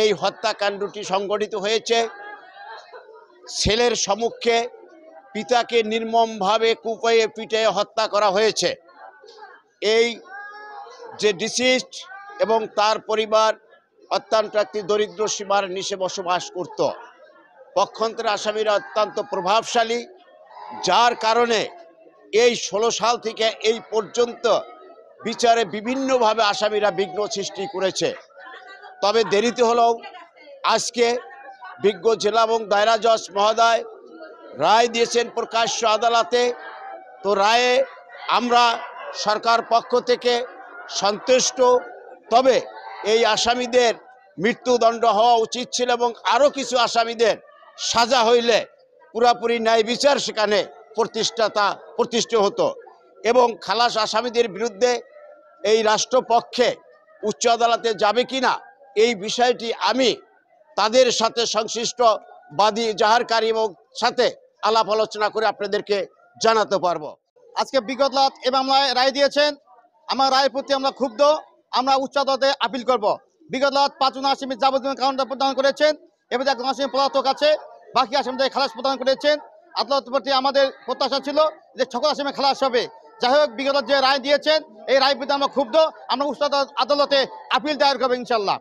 এই হত্যাকাণ্ডটি সংঘটিত হয়েছে। ছেলের সম্মুখে পিতাকে নির্মমভাবে কুপিয়ে পিটিয়ে হত্যা করা হয়েছে। এই যে ডিসিজড এবং তার পরিবার অত্যন্ত একটি দরিদ্র সীমার নিচে বসবাস করত। পক্ষান্তরে আসামিরা অত্যন্ত প্রভাবশালী, যার কারণে এই 16 সাল থেকে এই পর্যন্ত বিচারে বিভিন্নভাবে আসামিরা বিঘ্ন সৃষ্টি করেছে। তবে দেরিতে হলেও আজকে বিজ্ঞ জেলা এবং দায়রা জজ মহোদয় রায় দিয়েছেন প্রকাশ্য আদালতে। তো রায়ে আমরা সরকার পক্ষ থেকে সন্তুষ্ট। তবে এই আসামিদের মৃত্যুদণ্ড হওয়া উচিত ছিল এবং আরও কিছু আসামিদের সাজা হইলে পুরাপুরি ন্যায় বিচার সেখানে প্রতিষ্ঠিত হতো এবং খালাস আসামিদের বিরুদ্ধে এই রাষ্ট্রপক্ষে উচ্চ আদালতে যাবে কিনা এই বিষয়টি আমি তাদের সাথে সংশ্লিষ্ট বাদী জাহারকারী এবং সাথে আলাপ আলোচনা করে আপনাদেরকে জানাতে পারবো। আজকে বিগত আদালত এ মামলায় রায় দিয়েছেন। আমার রায়ের প্রতি আমরা ক্ষুব্ধ। আমরা উচ্চ আদালতে আপিল করব। বিগত আদালত 5 জন আসামি যাবতীয় কারণ প্রদান করেছেন। এবার একজন আসামি পলাতক আছে, বাকি আসামিদের খালাস প্রদান করেছেন। আদালতের প্রতি আমাদের প্রত্যাশা ছিল যে সকল আসামি খালাস হবে। যাই হোক, বিগত যে রায় দিয়েছেন এই রায়ের প্রতি আমরা ক্ষুব্ধ। আমরা উচ্চ আদালতে আপিল দায়ের করবো ইনশাল্লাহ।